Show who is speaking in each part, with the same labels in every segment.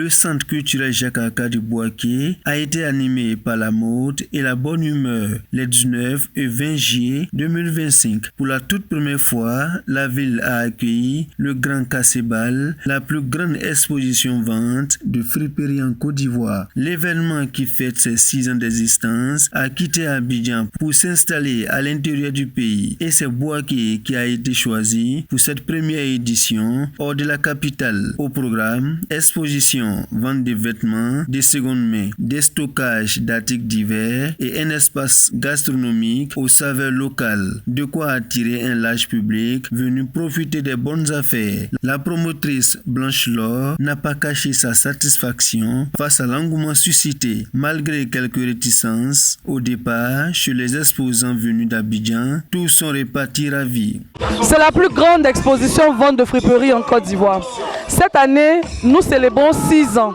Speaker 1: le centre culturel Jacques Aka de Bouaké a été animé par la mode et la bonne humeur les 19 et 20 juillet 2025. Pour la toute première fois, la ville a accueilli le Grand Cassebal, la plus grande exposition-vente de friperie en Côte d'Ivoire. L'événement qui fête ses 6 ans d'existence a quitté Abidjan pour s'installer à l'intérieur du pays et c'est Bouaké qui a été choisi pour cette première édition hors de la capitale. Au programme, exposition, vente de vêtements de seconde main, des stockages d'articles divers et un espace gastronomique aux saveurs locales, de quoi attirer un large public venu profiter des bonnes affaires. La promotrice Blanche Laure n'a pas caché sa satisfaction face à l'engouement suscité, malgré quelques réticences au départ chez les exposants venus d'Abidjan. Tous sont repartis ravis.
Speaker 2: C'est la plus grande exposition vente de friperie en Côte d'Ivoire. Cette année, nous célébrons 6 ans.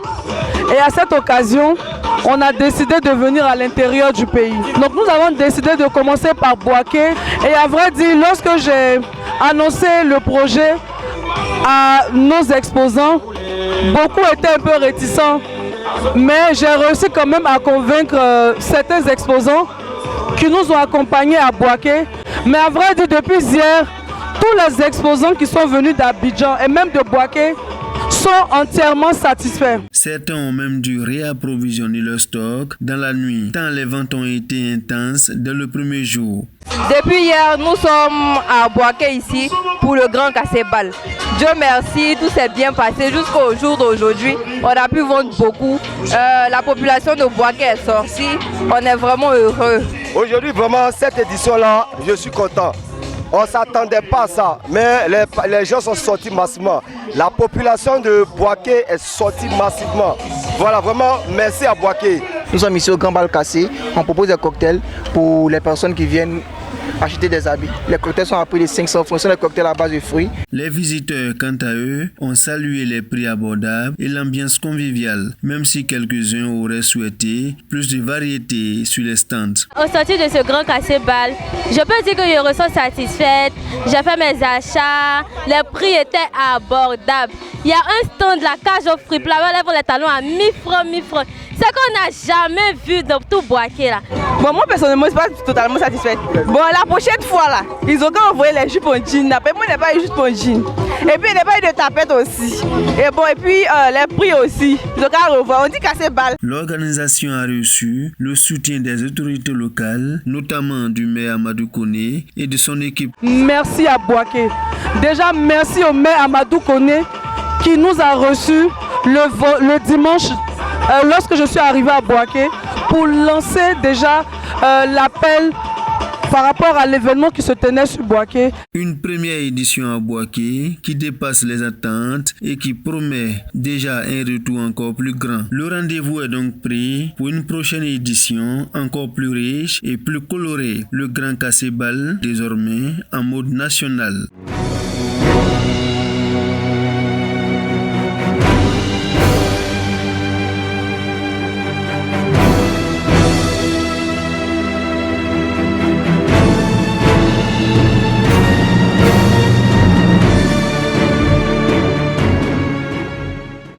Speaker 2: Et à cette occasion, on a décidé de venir à l'intérieur du pays. Donc nous avons décidé de commencer par Bouaké. Et à vrai dire, lorsque j'ai annoncé le projet à nos exposants, beaucoup étaient un peu réticents. Mais j'ai réussi quand même à convaincre certains exposants qui nous ont accompagnés à Bouaké. Mais à vrai dire, depuis hier, tous les exposants qui sont venus d'Abidjan et même de Bouaké sont entièrement satisfaits.
Speaker 1: Certains ont même dû réapprovisionner leur stock dans la nuit, tant les ventes ont été intenses dès le premier jour.
Speaker 3: Depuis hier, nous sommes à Bouaké ici pour le Grand Cassebal. Dieu merci, tout s'est bien passé jusqu'au jour d'aujourd'hui. On a pu vendre beaucoup. La population de Bouaké est sortie. On est vraiment heureux.
Speaker 4: Aujourd'hui, vraiment, cette édition-là, je suis content. On ne s'attendait pas à ça, mais les gens sont sortis massivement. La population de Bouaké est sortie massivement. Voilà, vraiment, merci à Bouaké.
Speaker 5: Nous sommes ici au Grand Bal Cassé. On propose des cocktails pour les personnes qui viennent acheter des habits. Les cocktails sont à prix de 500 francs, ce sont des cocktails à base de fruits.
Speaker 1: Les visiteurs, quant à eux, ont salué les prix abordables et l'ambiance conviviale, même si quelques-uns auraient souhaité plus de variété sur les stands.
Speaker 6: Au sortir de ce Grand Cassebal, je peux dire que je ressens satisfaite. J'ai fait mes achats, les prix étaient abordables. Il y a un stand de la cage aux fruits, là-bas, les talons à 1000 francs, 1000 francs. C'est qu'on n'a jamais vu dans tout Bouaké là.
Speaker 2: Bon, moi personnellement, je ne suis pas totalement satisfaite. Bon, la prochaine fois là, ils ont qu'à envoyer les jupes en jean. Après, moi, je n'ai pas eu juste en jean. Et puis, il n'y a pas eu de tapette aussi. Et bon, et puis, les prix aussi. Ils ont qu'à revoir. On dit casser balle.
Speaker 1: L'organisation a reçu le soutien des autorités locales, notamment du maire Amadou Koné et de son équipe.
Speaker 2: Merci à Bouaké. Déjà, merci au maire Amadou Koné qui nous a reçus le dimanche lorsque je suis arrivé à Bouaké pour lancer déjà l'appel par rapport à l'événement qui se tenait sur Bouaké.
Speaker 1: Une première édition à Bouaké qui dépasse les attentes et qui promet déjà un retour encore plus grand. Le rendez-vous est donc pris pour une prochaine édition encore plus riche et plus colorée. Le Grand Cassebal, désormais en mode national.